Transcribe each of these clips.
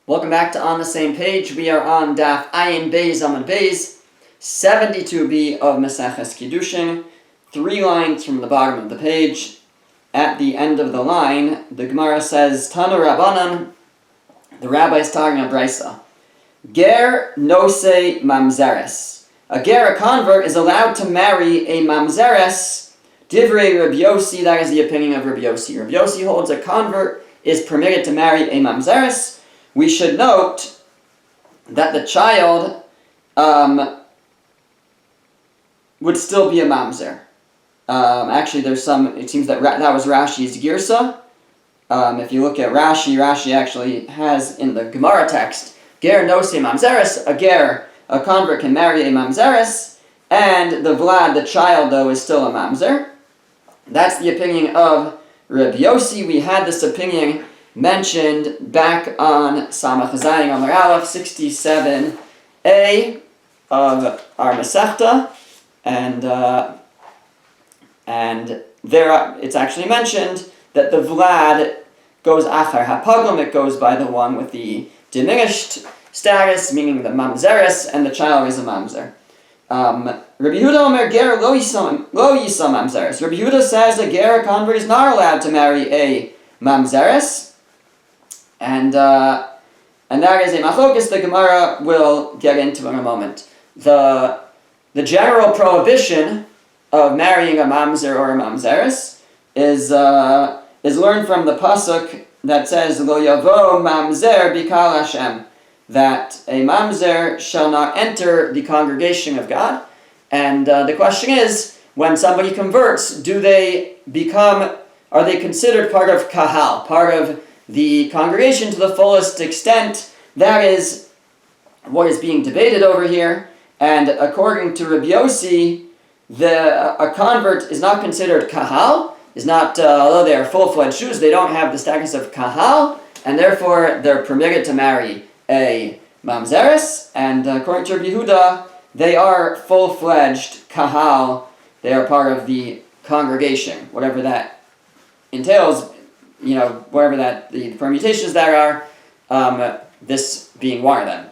Welcome back to On the Same Page. We are on Daf Ayin Beis Amud Beis, 72b of Maseches Kiddushin, 3 lines from the bottom of the page. At the end of the line, the Gemara says, Tanu Rabbanan, the rabbi is talking a brisa. Ger nosei mamzeres. A ger, a convert, is allowed to marry a mamzeres. Divrei Rabbi Yossi, that is the opinion of Rabbi Yossi. Rabbi Yossi holds a convert is permitted to marry a mamzeres. We should note that the child would still be a mamzer. Actually, there's some, it seems that that was Rashi's girsa. If you look at Rashi actually has in the Gemara text, ger nosei mamzeres, a convert can marry a mamzeres, and the Vlad, the child, though, is still a mamzer. That's the opinion of Rabbi Yossi. We had this opinion mentioned back on Samach Zayin Amar Aleph 67a of our Masechta, and there it's actually mentioned that the Vlad goes achar hapagum, it goes by the one with the diminished status, meaning the mamzeres, and the child is a mamzer. Rabbi Yehuda Omer ger lo yisam mamzeres. Rabbi Yehuda says a ger convert is not allowed to marry a mamzeres. And that is a machlokas the Gemara will get into in a moment. The general prohibition of marrying a mamzer or a mamzeres is learned from the pasuk that says Lo yavo mamzer bikal Hashem, that a mamzer shall not enter the congregation of God. And the question is, when somebody converts, are they considered part of kahal, part of the congregation to the fullest extent? That is what is being debated over here. And according to Rabbi Yossi, a convert is not considered kahal, is not, although they are full-fledged Jews, they don't have the status of kahal, and therefore they're permitted to marry a mamzeres. And according to Rabbi Yehuda, they are full-fledged kahal, they are part of the congregation, whatever that entails. Whatever that the permutations there are, this being one of them.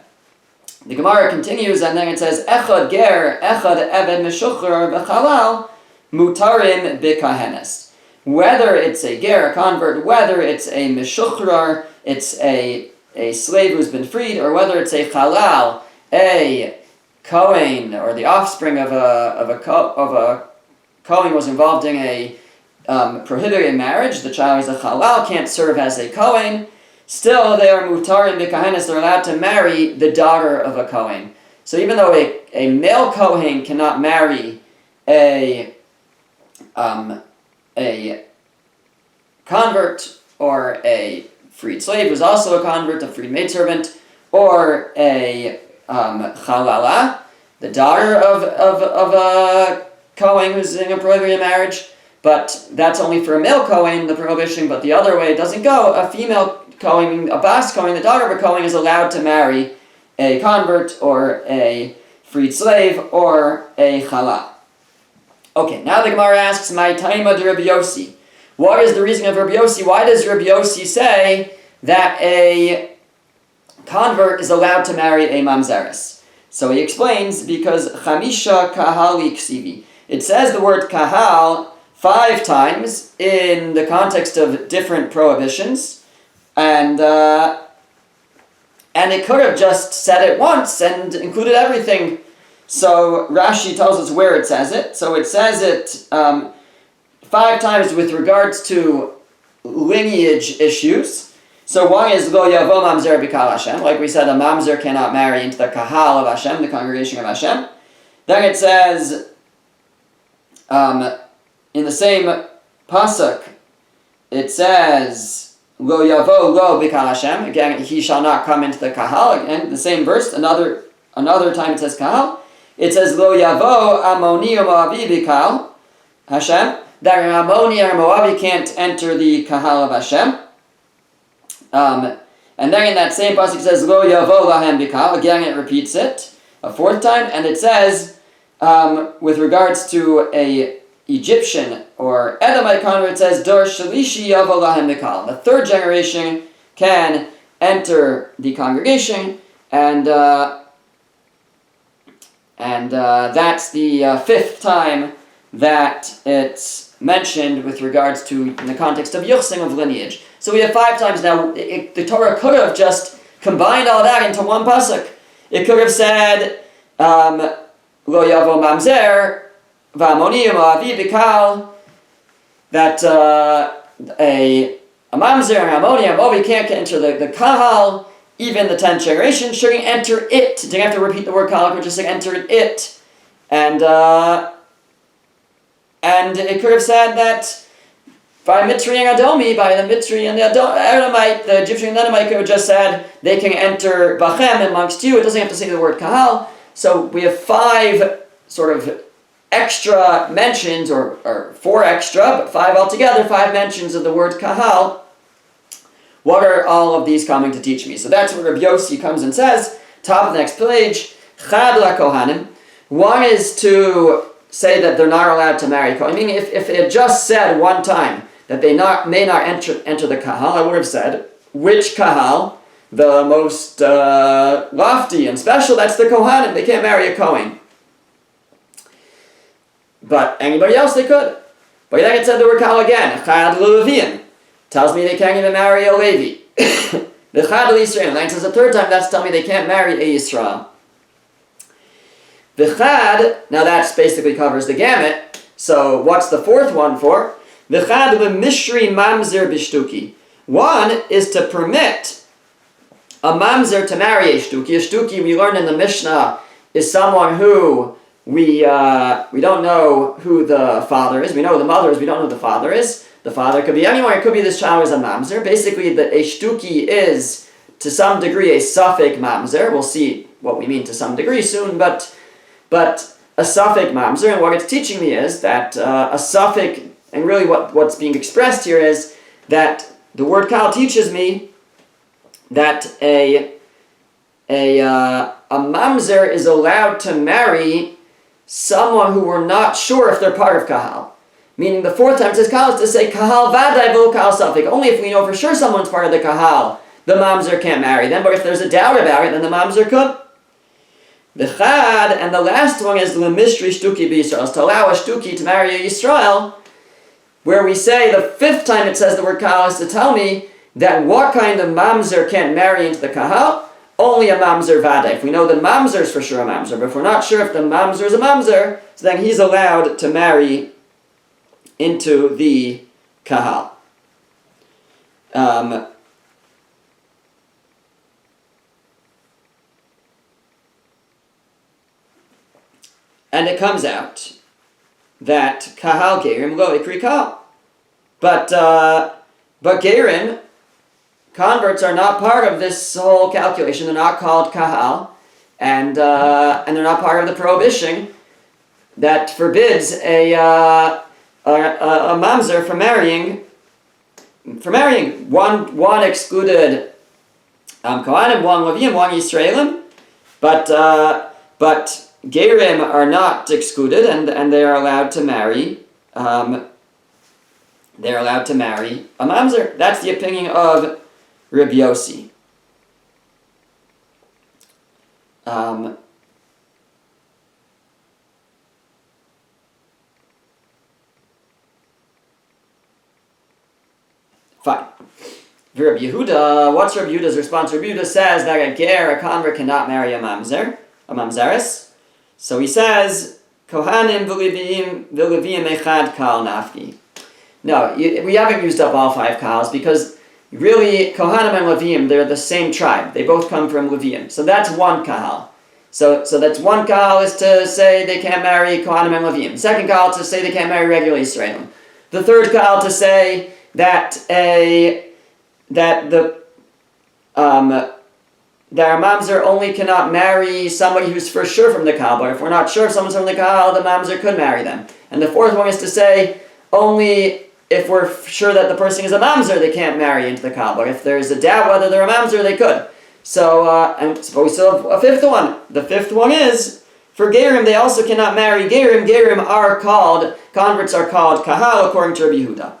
The Gemara continues, and then it says, Echad ger, echad eved meshuchar b'chalal, mutarim b'kahenes. Whether it's a ger, a convert, whether it's a meshuchar, it's a slave who's been freed, or whether it's a chalal, a kohen, or the offspring of a kohen was involved in a prohibited marriage, the child is a chalal, can't serve as a kohen, still they are mutarim b'kahenes, they're allowed to marry the daughter of a kohen. So even though a male kohen cannot marry a convert or a freed slave who's also a convert, a freed maidservant, or a chalala, the daughter of a kohen who's in a prohibited marriage, but that's only for a male kohen, the prohibition, but the other way it doesn't go. A female kohen, a bas kohen, the daughter of a kohen, is allowed to marry a convert or a freed slave or a chalal. Okay, now the Gemara asks, my taima de Rabbi Yossi. What is the reason of Rabbi Yossi? Why does Rabbi Yossi say that a convert is allowed to marry a mamzeres? So he explains, because chamisha kahali ksivi. It says the word kahal 5 times in the context of different prohibitions, and it could have just said it once and included everything. So Rashi tells us where it says it. So it says it 5 times with regards to lineage issues. So one is Lo yavo mamzer b'kal Hashem. Like we said, a mamzer cannot marry into the kahal of Hashem, the congregation of Hashem. Then it says, in the same pasuk, it says Lo yavo lo b'kal Hashem. Again, he shall not come into the kahal. Again, the same verse. Another time it says kahal. It says Lo yavo amoni or moavi b'kal Hashem. That an Ammoni or Moabi can't enter the kahal of Hashem. And then in that same pasuk it says Lo yavo lahem b'kal. Again, it repeats it a 4th time, and it says with regards to a Egyptian or Edomite convert, it says Dor Shalishi Yavo Lahem Nikal. The 3rd generation can enter the congregation, and that's the fifth time that it's mentioned with regards to, in the context of Yuchsing, of lineage. So we have 5 times now. The Torah could have just combined all that into one pasuk. It could have said, Lo yavo mamzer, v'amoniyim avi b'kal, that a mamzer and ammonium, we can't enter the kahal, even the 10th generation shouldn't enter it. Didn't have to repeat the word kahal, but just like entered it. And it could have said that by Mitri and Adomi, by the Mitri and the Edomite, the Egyptian and Edomite could have just said they can enter Bachem amongst you. It doesn't have to say the word kahal. So we have 5 sort of extra mentions, or 4 extra, but 5 altogether, 5 mentions of the word kahal. What are all of these coming to teach me? So that's where Rabbi Yossi comes and says, top of the next page, Chad la Kohanim. One is to say that they're not allowed to marry Kohanim. I mean, if it had just said one time that they may not enter the kahal, I would have said, which kahal? The most lofty and special, that's the Kohanim. They can't marry a Kohen. But anybody else they could. But then it said the word kahal again, Chad l'Leviim. Tells me they can't even marry a Levi. The Chad l'Yisrael. And then it says the third time, that's telling me they can't marry a Yisrael. The Chad, now that basically covers the gamut. So what's the fourth one for? The Chad l'Mishri mamzer b'shtuki. One is to permit a mamzer to marry a shtuki. A shtuki, we learned in the Mishnah, is someone who we don't know who the father is. We know who the mother is, we don't know who the father is. The father could be anyone, it could be this child is a mamzer. Basically, a shtuki is, to some degree, a suffix mamzer. We'll see what we mean to some degree soon, but a suffix mamzer, and what it's teaching me is that a suffix, and really what's being expressed here is that the word kal teaches me that a mamzer is allowed to marry someone who we're not sure if they're part of kahal. Meaning the fourth time it says kahal is to say kahal vadai v'lo kahal suffix. Only if we know for sure someone's part of the kahal, the mamzer can't marry them. But if there's a doubt about it, then the mamzer could. The chad, and the last one is l'mishri shtuki b'Yisrael, is to allow a shtuki to marry a Yisrael, where we say the fifth time it says the word kahal is to tell me that what kind of mamzer can't marry into the kahal? Only a mamzer vadai. If we know the mamzer is for sure a mamzer, but if we're not sure if the mamzer is a mamzer, so then he's allowed to marry into the kahal. And it comes out that kahal gerim lo ikri kahal. But gerim, converts, are not part of this whole calculation. They're not called kahal, and they're not part of the prohibition that forbids a mamzer from marrying. One excluded Kohanim, one Leviim, one Yisraelim, but gerim are not excluded, and they are allowed to marry. They're allowed to marry a mamzer. That's the opinion of Rabbi Yossi. Fine. Rabbi Yehuda, what's Rabbi Yehuda's response? Rabbi Yehuda says that a ger, a convert, cannot marry a mamzeres. So he says, Kohanim v'Leviim echad kal nafki. No, we haven't used up all 5 kals, because really, Kohanim and Leviim, they're the same tribe. They both come from Leviim. So that's one kahal. So that's one kahal is to say they can't marry Kohanim and Leviim. Second kahal to say they can't marry regular Yisraelim. The third kahal to say that a mamzer only cannot marry somebody who's for sure from the kahal. But if we're not sure if someone's from the kahal, the mamzer could marry them. And the fourth one is to say only if we're sure that the person is a mamzer, they can't marry into the kahal. But if there's a doubt whether they're a mamzer, they could. So, and suppose we still have a fifth one. The fifth one is, for gerim, they also cannot marry gerim. Gerim are called, converts are called kahal, according to Rabbi Yehuda.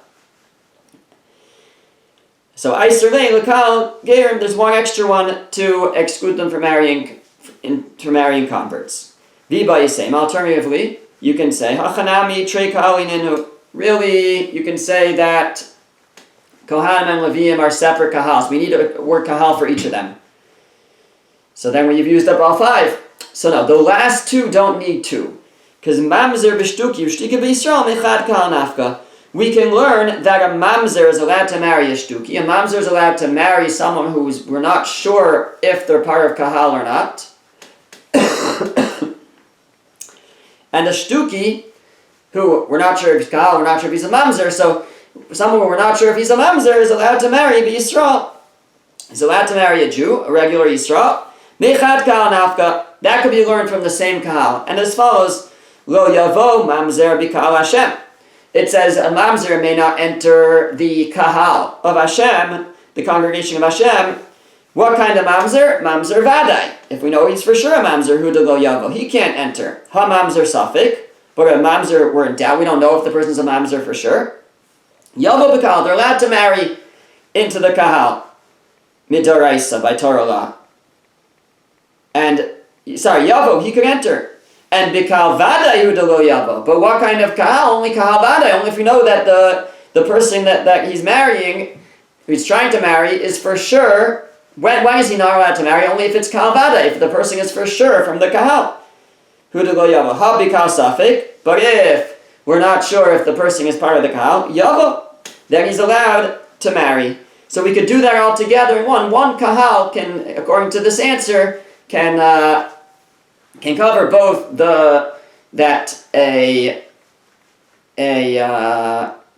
So Eiser Lei Lakal Gerim, there's one extra one to exclude them from marrying converts. Vibayisem, alternatively, you can say Hachanami Trei Kahalininu. Really, you can say that Kohanim and Leviim are separate kahals. We need a word kahal for each of them. So then when you've used up all five. So no, the last two don't need two. Because mamzer b'shtuki, shtika b'Yisrael, mechad kahal nafka. We can learn that a mamzer is allowed to marry a shtuki. A mamzer is allowed to marry someone we're not sure if they're part of kahal or not. And a shtuki, who we're not sure if he's kahal, we're not sure if he's a mamzer, so someone who we're not sure if he's a mamzer is allowed to marry b'Yisrael. He's allowed to marry a Jew, a regular Yisrael. Mechad kahal nafka. That could be learned from the same kahal. And as follows, Lo yavo mamzer b'kahal Hashem. It says a mamzer may not enter the kahal of Hashem, the congregation of Hashem. What kind of mamzer? Mamzer vadai. If we know he's for sure a mamzer, hu de lo yavo, he can't enter. Ha mamzer safik. But a mamzer, we're in doubt. We don't know if the person's a mamzer for sure. Yavo b'kahal, they're allowed to marry into the kahal. Midaraisa, by Torah law. And, Yavo, he could enter. And b'kahal vadai hu de lo yavo. But what kind of kahal? Only kahal vadai. Only if we know that the person that he's marrying, who he's trying to marry, is for sure. When is he not allowed to marry? Only if it's kahal vadai. If the person is for sure from the kahal. Hu de lo yavo. Ha b'kahal safik. But if we're not sure if the person is part of the kahal, yavo, then he's allowed to marry. So we could do that all together in one. One kahal can, according to this answer, can cover both that a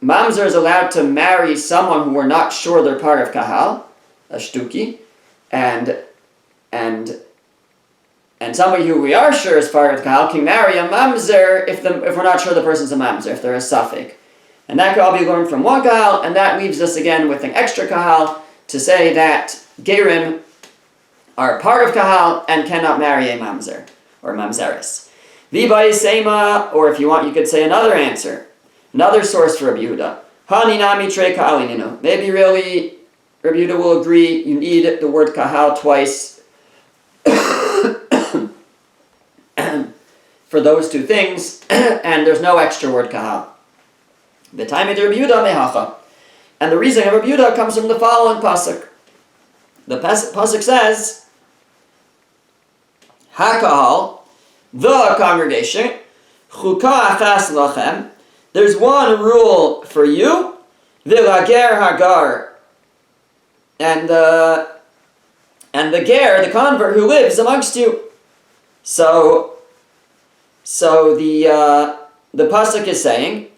mamzer is allowed to marry someone who we're not sure they're part of kahal, a shtuki, and somebody who we are sure is part of kahal can marry a mamzer if we're not sure the person's a mamzer, if they're a safik. And that could all be learned from one kahal, and that leaves us again with an extra kahal to say that gerim are part of kahal and cannot marry a mamzer or mamzeris. Vibayisema, or if you want, you could say another answer, another source for Rabbi Yehuda. Haninami trei kahalininu. Maybe really Rabbi Yehuda will agree you need the word kahal twice for those two things, and there's no extra word kahal. The time of Rabbi Yehuda mehacha. And the reason of Rabbi Yehuda comes from the following pasuk. The pasuk says, Hakahal, the congregation, chuka achas lachem, there's one rule for you, v'lager hagar, and the ger, the convert who lives amongst you. So the pasuk is saying,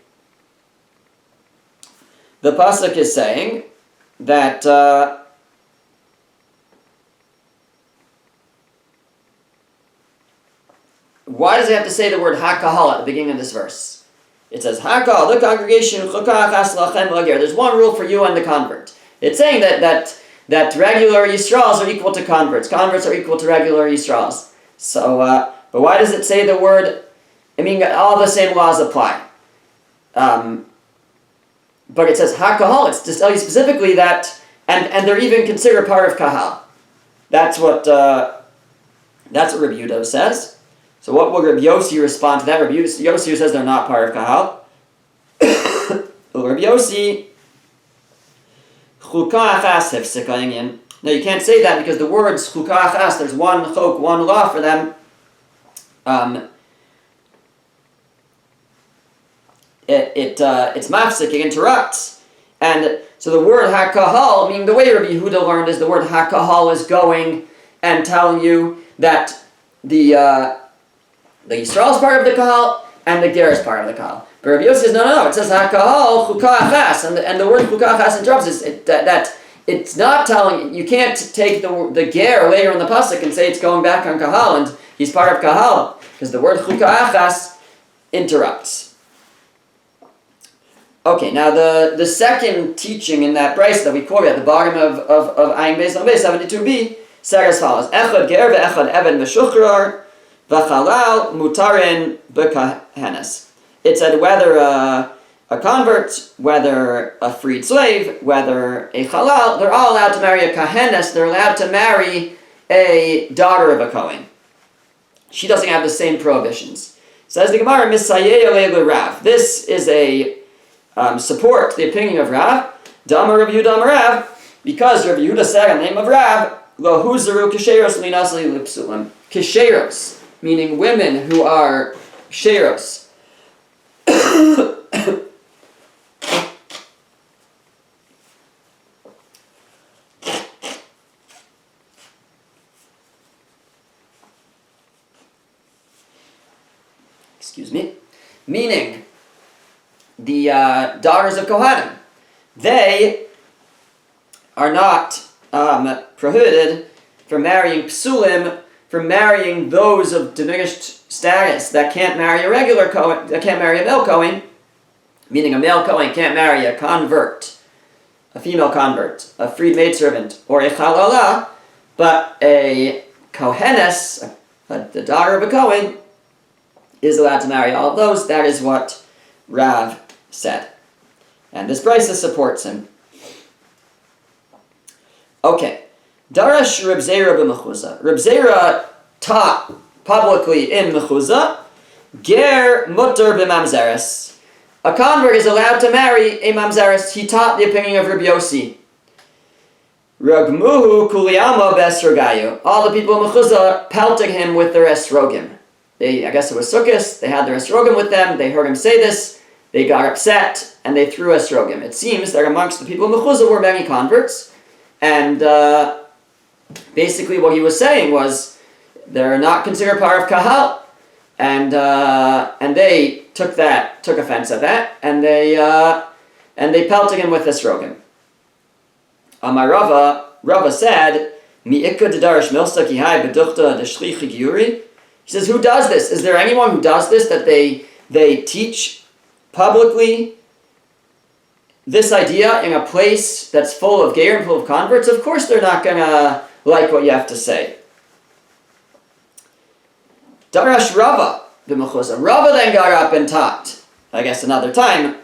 that why does it have to say the word hakahal at the beginning of this verse? It says hakahal, the congregation, there's one rule for you and the convert. It's saying that regular Yisraels are equal to converts. Converts are equal to regular Yisraels. So, but why does it say the word? I mean, all the same laws apply. But it says hakahal. It's to tell you specifically that, and they're even considered part of kahal. That's what Rabbi Yehuda says. So what will Rabbi Yossi respond to that? Rabbi Yossi says they're not part of kahal. Rabbi Yossi, chuka achas hefsekayin. Now you can't say that because the words chuka achas, there's one chok, one law for them. It's mafsik, it interrupts. And so the word hakahal, meaning the way Rabbi Yehuda learned is the word hakahal is going and telling you that the Yisrael is part of the kahal and the ger is part of the kahal. But Rabbi Yossi says no. It says hakahal chuka achas, and the word chuka achas interrupts that it's not telling you can't take the ger later in the pasuk and say it's going back on kahal and he's part of kahal because the word chuka achas interrupts. Okay, now the second teaching in that brayso that we quoted at the bottom of Ayin Beis 72b said as follows: Echad ger ve'echad even meshuchrar v'chalal mutarin b'kahanas. It said whether a a convert, whether a freed slave, whether a halal, they're all allowed to marry a kahenes, they're allowed to marry a daughter of a Kohen. She doesn't have the same prohibitions. Says the Gemara, Misayeh Alei Rav. This is a support the opinion of Rav. Damar Rav Yehuda Rav, because Rav Yehuda said in the name of Rav, Lo Huzaru Kisheros Linasli Lipsulim. Kisheros, meaning women who are sheros. Excuse me. Meaning the daughters of Kohanim. They are not prohibited from marrying psulim, from marrying those of diminished status that can't marry a regular Kohen, that can't marry a male Kohen, meaning a male Kohen can't marry a convert, a female convert, a freed maidservant, or a chalala, but a Kohenes, the daughter of a Kohen, is allowed to marry all of those. That is what Rav said. And this brisa supports him. Okay. Darash Reb Zera b'Mechuzah. Reb Zera taught publicly in Mechuzah, Ger mutter b'mamzeres. A convert is allowed to marry a mamzeres. He taught the opinion of Reb Yossi. Ragmuhu kuliyama b'esrogayu. All the people of Mechuzah pelted him with their esrogim. I guess it was Sukkot, they had their esrogim with them, they heard him say this, they got upset, and they threw esrogim. It seems that amongst the people of Mechuzah were many converts, and basically what he was saying was, they're not considered part of Kahal, and they took offense at that, and they pelted him with esrogim. Amar Rava said, Mi'ikka d'darash milsta ki hai b'duchta d'shlichi giuri. He says, who does this? Is there anyone who does this, that they teach publicly this idea in a place that's full of geir and full of converts? Of course they're not going to like what you have to say. Darash Rava, the Mechuzah. Rava then got up and taught, I guess another time,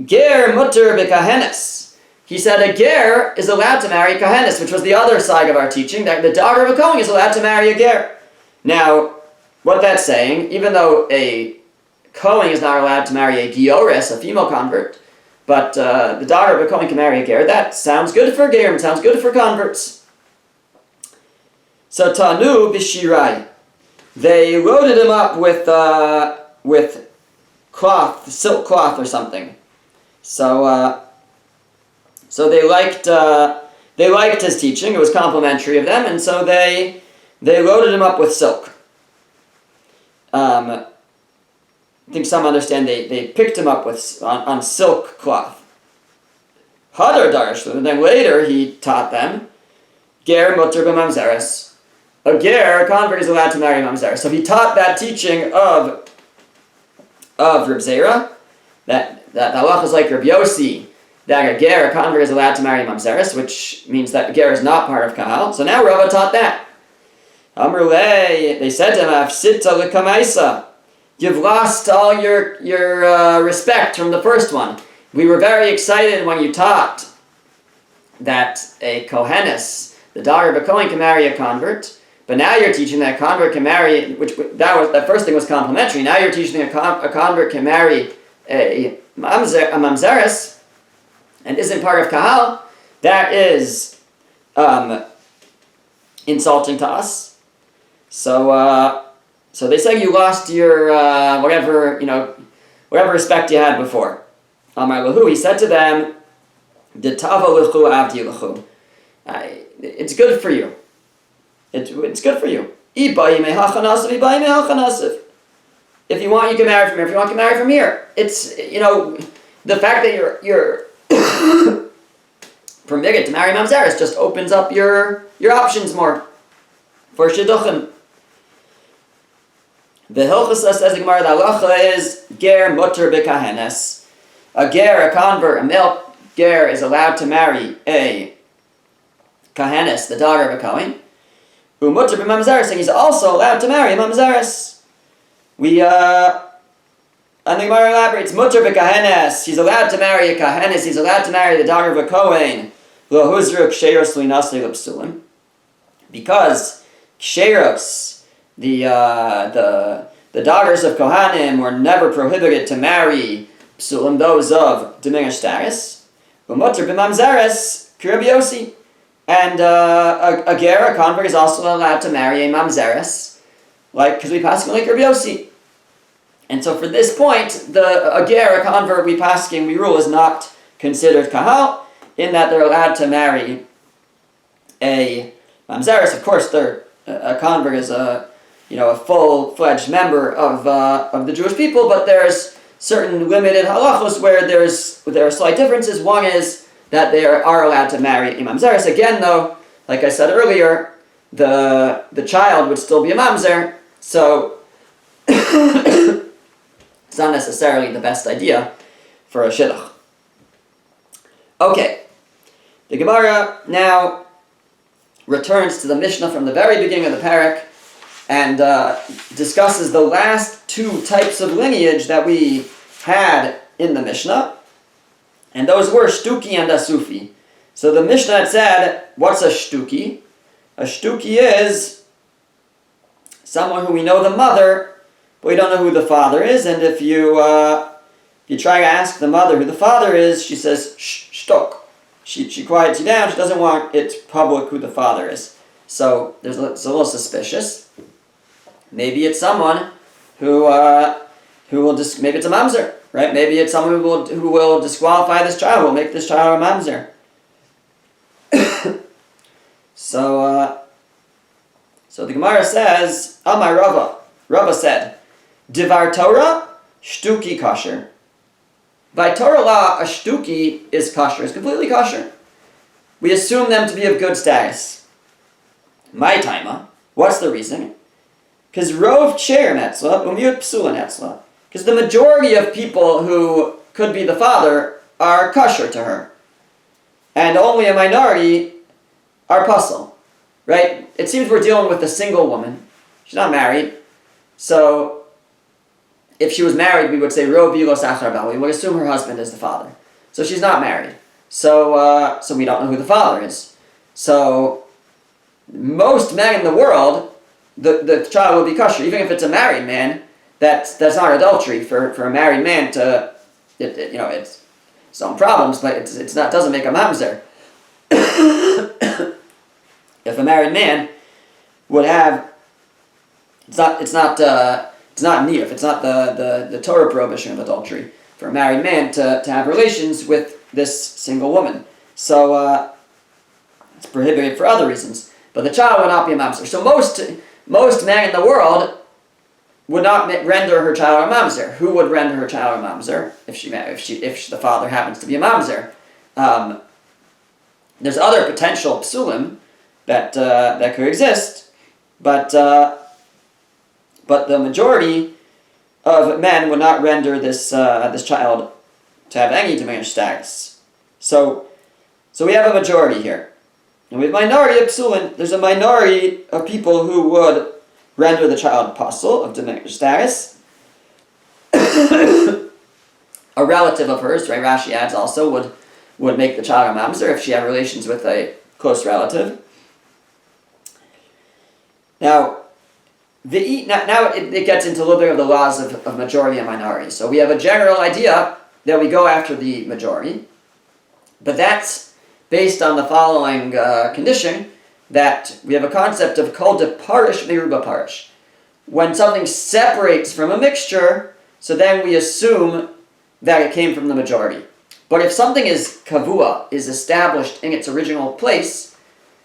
Ger mutter b'kahenes. He said a ger is allowed to marry kahenes, which was the other side of our teaching, that the daughter of a Kohen is allowed to marry a ger. Now, what that's saying, even though a Kohen is not allowed to marry a Giores, a female convert, but the daughter of a Kohen can marry a Ger, that sounds good for Gerim, sounds good for converts. So Tanu Bishirai, they loaded him up with cloth, silk cloth or something. So they liked his teaching, it was complimentary of them, and so they loaded him up with silk. I think some understand they picked him up on silk cloth. Hadar Darshlu, and then later he taught them, Ger mutter b'mamzeres. A ger, a convert, is allowed to marry mamzeres. So he taught that teaching of Reb Zera, that halach is like Reb Yossi, that a ger, a convert, is allowed to marry mamzeres, which means that ger is not part of kahal. So now Rava taught that. Amrulei, they said to him, Afsita l'kamaisa. You've lost all your respect from the first one. We were very excited when you taught that a Kohenes, the daughter of a Kohen, can marry a convert, but now you're teaching that a convert can marry, that first thing was complimentary. Now you're teaching a convert can marry a mamzeres, and isn't part of kahal. That is insulting to us. So they say you lost your whatever respect you had before. Amar lahu, he said to them, "Detava l'chu avdi l'chu." It's good for you. It's good for you. If you want, you can marry from here. If you want, you can marry from here. It's the fact that you're permitted to marry mamzeres just opens up your options more for shidduchim. The Hilchasa says the Gemara, the halacha is ger mutter b'kahenes. A ger, a convert, a male ger, is allowed to marry a kahenes, the daughter of a Kohen. Mutter b'mamzeres, and he's also allowed to marry a mamzeres. And the Gemara elaborates, Mutter b'kahenes, he's allowed to marry a kahenes, he's allowed to marry the daughter of a Kohen, lo huzru ksheros linasli l'psulim, because ksheros, the daughters of Kohanim were never prohibited to marry psulim, those of diminished status. Mutter b'mamzeres, Rabbi Yossi. And a ger, a convert, is also allowed to marry a mamzeres, because we pass like Rabbi Yossi. And so for this point, a ger, a convert, we rule is not considered kahal, in that they're allowed to marry a mamzeres. Of course, a convert is a full-fledged member of the Jewish people, but there's certain limited halachos where there are slight differences. One is that they are allowed to marry a mamzeres. Again, though, like I said earlier, the child would still be a mamzer, so it's not necessarily the best idea for a shidduch. Okay, the Gemara now returns to the Mishnah from the very beginning of the parak and discusses the last two types of lineage that we had in the Mishnah, and those were shtuki and asufi. So the Mishnah had said, what's a shtuki? A shtuki is someone who we know the mother, but we don't know who the father is, and if you try to ask the mother who the father is, she says, shtok. She quiets you down, she doesn't want it public who the father is. So it's a little suspicious. Maybe it's someone who will just, maybe it's a mamzer, right? Maybe it's someone who will disqualify this child, will make this child a mamzer. So the Gemara says, Amar Rava. Rava said, Divar Torah, shtuki kosher. By Torah law, a shtuki is kosher, is completely kosher. We assume them to be of good status. My taima, what's the reason? Because rov ksher netzla, umiut psula netzla. Because the majority of people who could be the father are kosher to her. And only a minority are pasul. Right? It seems we're dealing with a single woman. She's not married. So, if she was married, we would say rov bilos achar bal. We would assume her husband is the father. So she's not married. So we don't know who the father is. So, most men in the world, the child will be kosher. Even if it's a married man, that's not adultery for a married man to, it's some problems, but it's not, doesn't make a mamzer. If a married man would have, it's not niyuf, it's not the Torah prohibition of adultery for a married man to have relations with this single woman. So it's prohibited for other reasons. But the child would not be a mamzer. So most men in the world would not render her child a mamzer. Who would render her child a mamzer if the father happens to be a mamzer? There's other potential psulim that could exist, but the majority of men would not render this child to have any diminished status. So we have a majority here. And with minority of psulin, there's a minority of people who would render the child pasul of diminished status. A relative of hers, right? Rashi adds also would make the child a mamzer if she had relations with a close relative. Now it gets into a little bit of the laws of majority and minority. So we have a general idea that we go after the majority, but that's based on the following condition, that we have a concept of kol de parish meruba parish. When something separates from a mixture, so then we assume that it came from the majority. But if something is kavua, is established in its original place,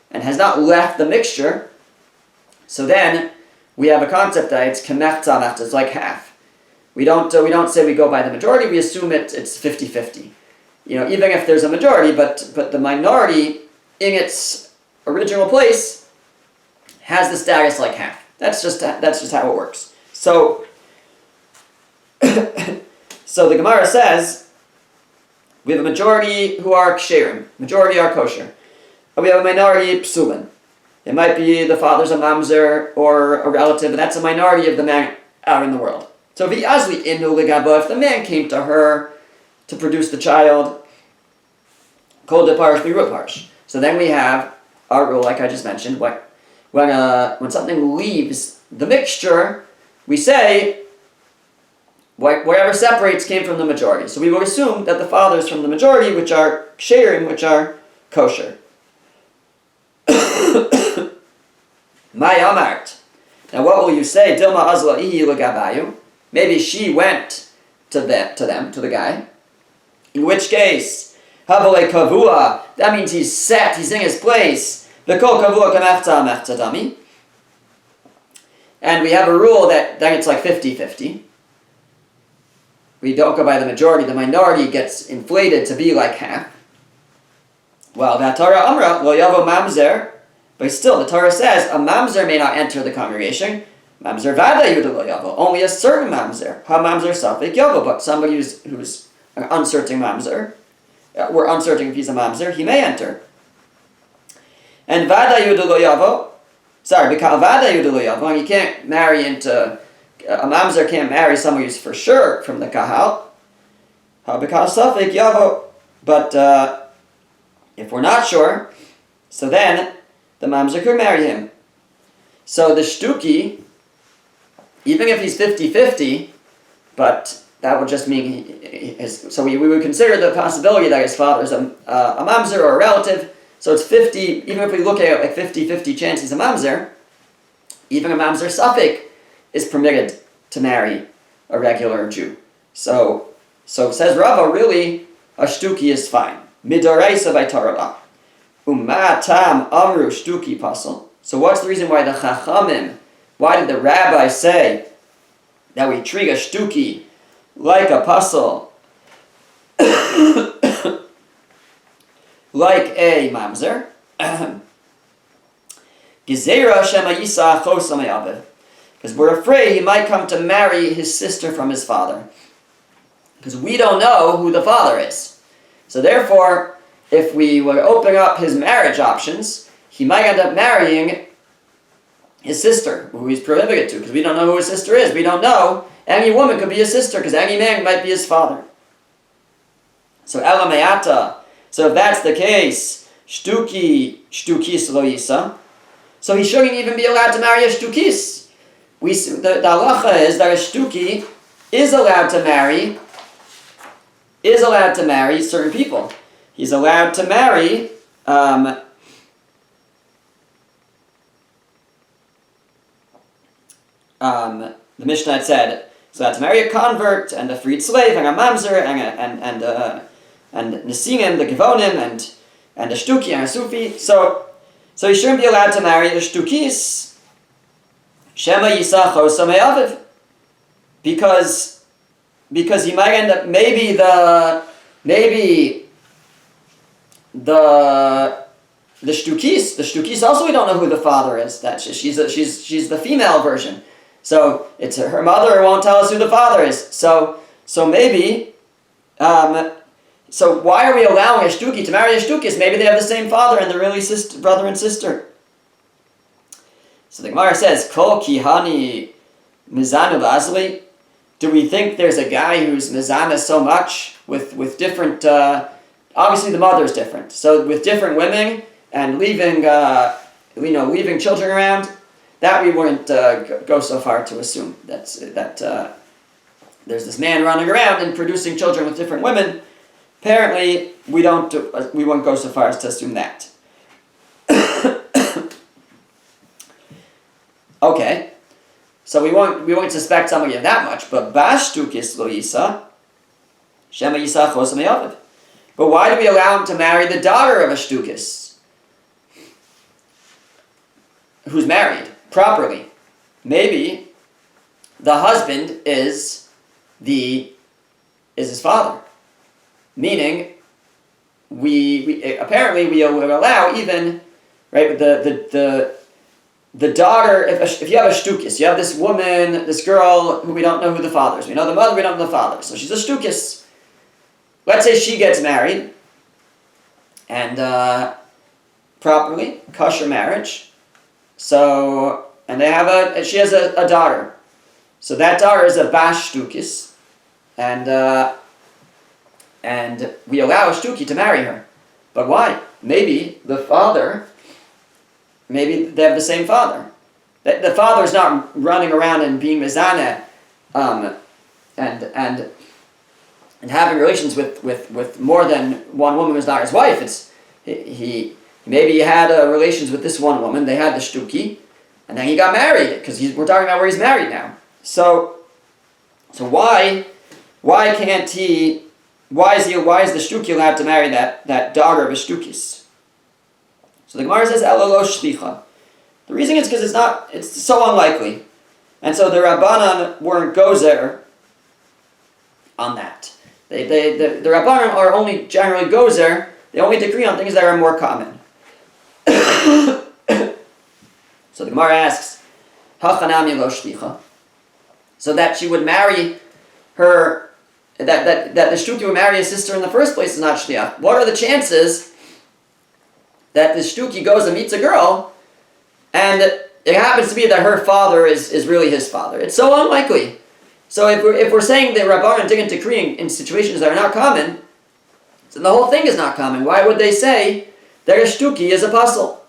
and has not left the mixture, so then we have a concept that it's kemech, it's like half. We don't say we go by the majority, we assume it's 50-50. Even if there's a majority, but the minority in its original place has the status like half. That's just how it works. So so the Gemara says we have a majority who are ksherim, majority are kosher. We have a minority psulin. It might be the father's a mamzer or a relative, but that's a minority of the men out in the world. So v'azli inu legabo, if the man came to her to produce the child, kol de parish biru parish. So then we have our rule, like I just mentioned, when something leaves the mixture, we say whatever separates came from the majority. So we would assume that the fathers from the majority, which are ksherim, which are kosher. My amart. Now what will you say? Dilma azla ihi legabayu. Maybe she went to the guy. In which case, havale kavua. That means he's set. He's in his place. V'kol kavua kamefta mefta dami. And we have a rule that then it's like 50-50. We don't go by the majority. The minority gets inflated to be like half. Well, that Torah amra lo yavo mamzer. But still, the Torah says a mamzer may not enter the congregation. Mamzer vada yuda lo yavo. Only a certain mamzer. Ha mamzer safek yavo. But somebody who's an uncertain mamzer, we're uncertain if he's a mamzer, he may enter. And vada yuda lo yavo. Sorry, because vada yuda lo yavo. And you can't marry into a mamzer can't marry someone who's for sure from the kahal. Ha because safek yavo. But if we're not sure, so then the mamzer could marry him. So the shtuki, even if he's 50-50, but that would just mean so we would consider the possibility that his father is a mamzer or a relative. So it's 50, even if we look at it like 50-50 chance he's a mamzer, even a mamzer suffix is permitted to marry a regular Jew. So says Rava, really, a shtuki is fine. Midoraisa by Torah. Umatam amru shtuki pasal. So what's the reason why the chachamim, why did the rabbi say that we treat a shtuki like a pasal, like a mamzer? Gezerah shema yisa chosam yaviv. Because we're afraid he might come to marry his sister from his father. Because we don't know who the father is. So therefore, if we were opening up his marriage options, he might end up marrying his sister, who he's prohibited to, because we don't know who his sister is. We don't know. Any woman could be his sister, because any man might be his father. So elamayata. So if that's the case, shtukis lo yisa. So he shouldn't even be allowed to marry a shtukis. The halacha is that a shtuki is allowed to marry certain people. He's allowed to marry the Mishnah had said he's allowed to marry a convert and a freed slave and a mamzer and nesinim, the givonim, and a shtuki and a sufi. So he shouldn't be allowed to marry a shtukis shema yisa chosam aviv, because he might end up maybe the shtukis also we don't know who the father is. That she's the female version. So it's her mother won't tell us who the father is. So maybe so why are we allowing a shtuki to marry a shtukis? Maybe they have the same father and they're really brother and sister. So the Gemara says, Kol kihani mizanu b'azli. Do we think there's a guy who's mizana so much with different? Obviously, the mother is different. So with different women and leaving children around, that we wouldn't go so far to assume that there's this man running around and producing children with different women. Apparently, we won't go so far as to assume that. Okay, so we won't suspect somebody of that much. But bashtukis lo yisa, shema yisa chosam yaviv. But why do we allow him to marry the daughter of a shtukis who's married properly? Maybe the husband is his father, meaning we apparently we will allow even right the daughter. If you have a shtukis, you have this woman, this girl who we don't know who the father is. We know the mother, we don't know the father, so she's a shtukis. Let's say she gets married, and properly, kosher marriage. So, and she has a daughter. So that daughter is a Bash Shtukis, and we allow a Shtuki to marry her. But why? Maybe they have the same father. The father's not running around and being mizaneh, and having relations with more than one woman who's not his wife. Maybe he had relations with this one woman. They had the shtuki, and then he got married, because we're talking about where he's married now. So why can't he? Why is the shtuki allowed to marry that daughter of a shtukis? So the Gemara says ela lo shlicha. The reason is because it's so unlikely, and so the Rabbanan weren't gozer on that. The Rabbanan are only generally gozer. They only decree on things that are more common. So the Gemara asks, "Hachanami lo shlicha," so that she would marry her, that the shtuki would marry his sister in the first place is not shliach. What are the chances that the shtuki goes and meets a girl, and it happens to be that her father is really his father? It's so unlikely. So if we're saying that Rabbanan didn't decree in situations that are not common, then the whole thing is not common. Why would they say that a shtuki is a puzzle?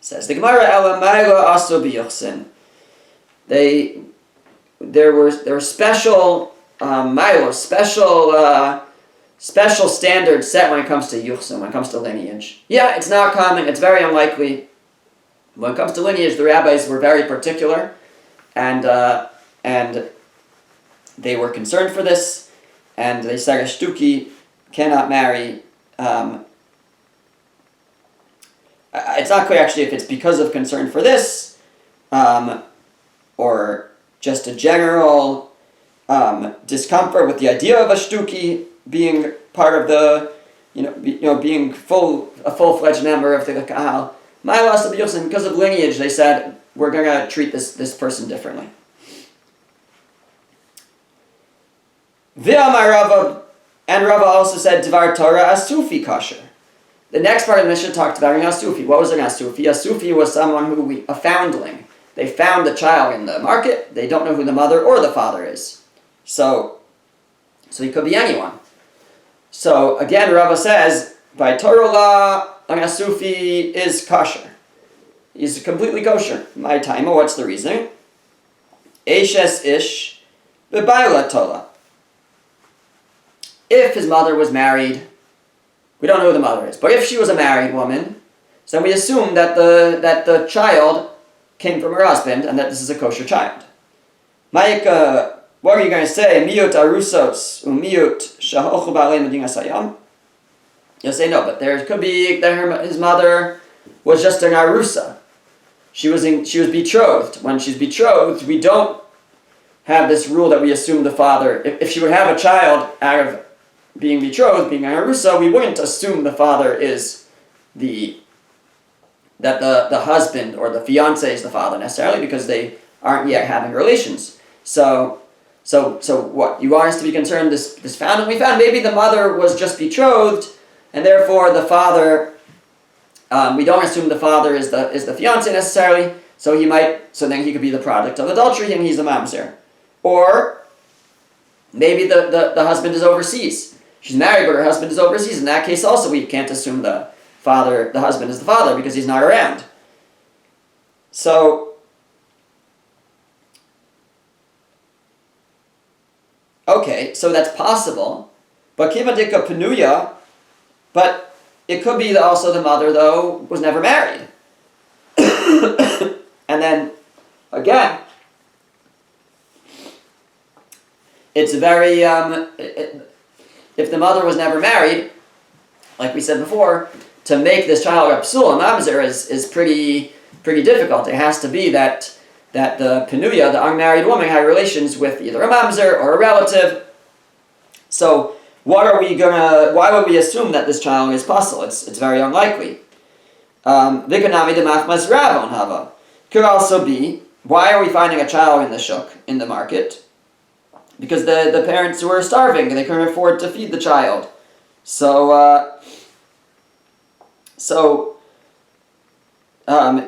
Says the Gemara, "Elamayla aso b'yochsin." There were special special standards set when it comes to yuchsin, when it comes to lineage. Yeah, it's not common. It's very unlikely. When it comes to lineage, the rabbis were very particular, and they were concerned for this, and they said a shtuki cannot marry. It's not clear actually if it's because of concern for this, or just a general discomfort with the idea of a shtuki being part of the, being a full-fledged member of the kahal. Because of lineage, they said we're going to treat this person differently. V'amar Rava, and Rava also said Dvar Torah Asufi kasher. The next part of the Mishnah talked about an Asufi. What was an Asufi? Asufi was someone a foundling. They found the child in the market. They don't know who the mother or the father is. So he could be anyone. So again, Rava says, by Torah law, an Asufi is kosher. He's completely kosher. My time, what's the reason? Eshes ish b'bayla tola. If his mother was married, we don't know who the mother is, but if she was a married woman, so we assume that the child came from her husband and that this is a kosher child. Ma'ika, what are you going to say? Miyut arusos umiyut shahochu ba'alei medina sayam. You'll say no, but there could be that his mother was just an arusa. She was betrothed. When she's betrothed, we don't have this rule that we assume the father. If she would have a child out of being betrothed, being an arusa, we wouldn't assume the father is the husband or the fiance is the father necessarily, because they aren't yet having relations. So what you want us to be concerned? This found, we found maybe the mother was just betrothed, and therefore the father. We don't assume the father is the fiance necessarily. So then he could be the product of adultery, and he's a mamzer. Or maybe the husband is overseas. She's married, but her husband is overseas. In that case, also we can't assume the husband is the father because he's not around. So, okay, so that's possible. But kivadika penuya, but it could be that also the mother, though, was never married. And then, again, it's very, if the mother was never married, like we said before, to make this child a psul, a mamzer, is pretty difficult. It has to be that the penuya, the unmarried woman, had relations with either a mamzer or a relative. So, why would we assume that this child is puzzle? It's very unlikely. Vikanami de machmas rabon hava. Could also be, why are we finding a child in the shuk, in the market? Because the parents were starving and they couldn't afford to feed the child.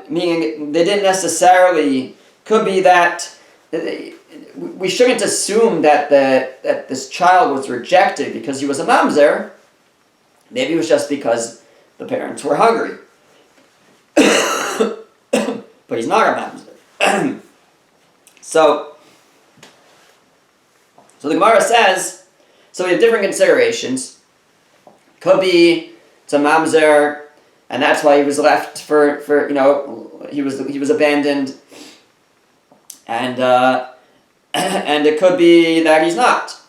Meaning they didn't necessarily, could be that we shouldn't assume that this child was rejected because he was a mamzer. Maybe it was just because the parents were hungry. But he's not a mamzer. So the Gemara says, so we have different considerations. Could be it's a mamzer, and that's why he was left for he was abandoned, and it could be that he's not.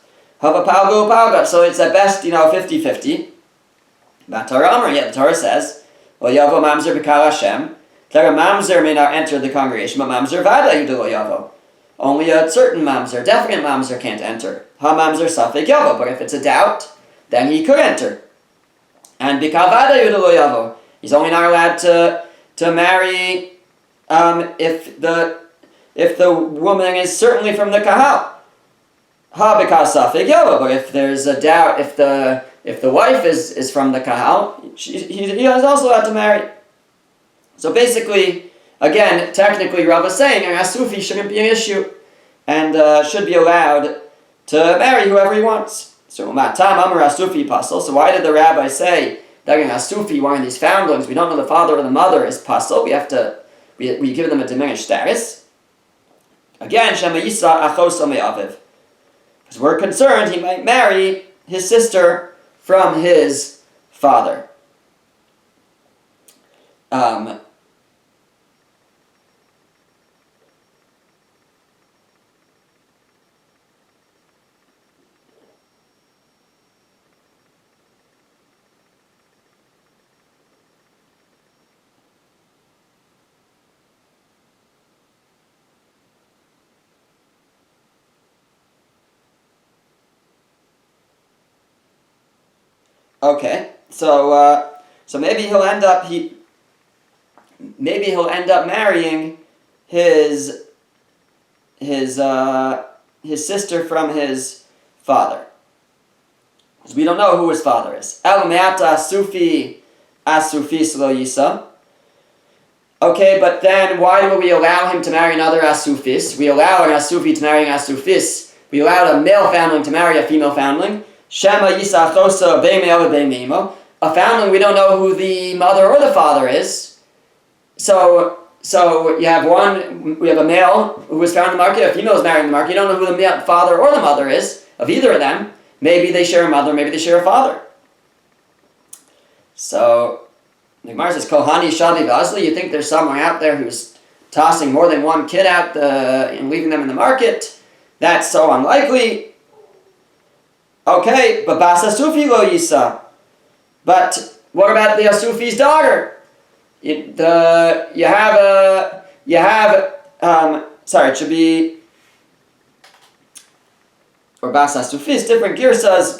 Hava palga, so it's at best 50-50. But the Torah says, well, yavo mamzer b'kal Hashem. That a mamzer may not enter the congregation, but mamzer vada yudelo yavo. Only a certain mamzer, definite mamzer, can't enter. Ha mamzer safek yavo. But if it's a doubt, then he could enter. And b'kal vada yudelo yavo. He's only not allowed to marry if the woman is certainly from the kahal. Ha b'kal safek yavo. But if there's a doubt, if the wife is from the kahal, he is also allowed to marry. So basically, again, technically, Rav is saying an asufi shouldn't be an issue, and should be allowed to marry whoever he wants. So matam amar asufi pasal. So why did the rabbi say that an asufi, one of these foundlings, we don't know the father or the mother, is pasal? We give them a diminished status. Again, shema yisa achos aviv, because we're concerned he might marry his sister from his father. Okay, so maybe he'll end up marrying his sister from his father, because we don't know who his father is. El me'ata asufi lo yisa. Okay, but then why do we allow him to marry another asufis? We allow an asufi to marry an asufis. We allow a male foundling to marry a female foundling. Shema yisachosa be'me'el be'me'imo. A foundling, we don't know who the mother or the father is. So we have a male who was found in the market, a female is married in the market. You don't know who the father or the mother is of either of them. Maybe they share a mother, maybe they share a father. So the Gemara says, Kohani Shavi Vazli, you think there's someone out there who's tossing more than one kid out and leaving them in the market? That's so unlikely. Okay, but Bas Asufi lo Yisa. But what about the Asufi's daughter? It should be, or Bas Asufis, different girsas,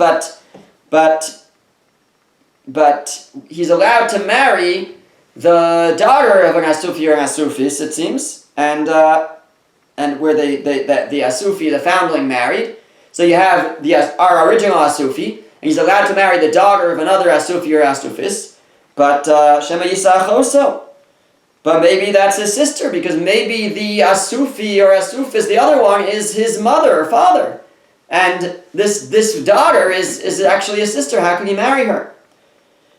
but he's allowed to marry the daughter of an Asufi or an Asufis, it seems, and where the Asufi, the foundling, married. So you have our original Asufi, and he's allowed to marry the daughter of another Asufi or Asufis, but Shema Yisachoso. But maybe that's his sister, because maybe the Asufi or Asufis, the other one, is his mother or father. And this daughter is actually a sister. How can he marry her?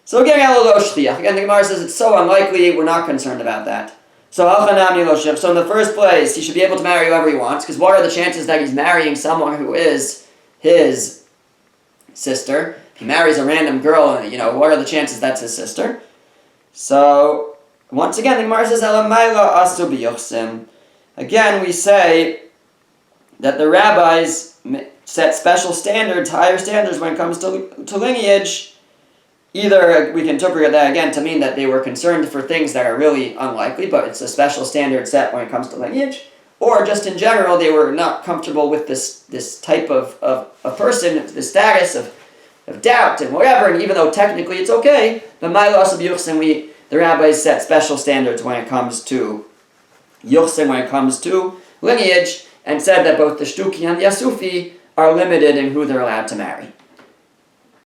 So again, the Gemara says it's so unlikely, we're not concerned about that. So in the first place, he should be able to marry whoever he wants, because what are the chances that he's marrying someone who is his sister? If he marries a random girl, what are the chances that's his sister? So once again, the Gemara says, again, we say that the rabbis set special standards, higher standards when it comes to lineage. Either we can interpret that again to mean that they were concerned for things that are really unlikely, but it's a special standard set when it comes to lineage, or just in general they were not comfortable with this type of a person, the status of doubt and whatever, and even though technically it's okay, but the rabbis set special standards when it comes to yuchsin, when it comes to lineage, and said that both the shtuki and the asufi are limited in who they're allowed to marry.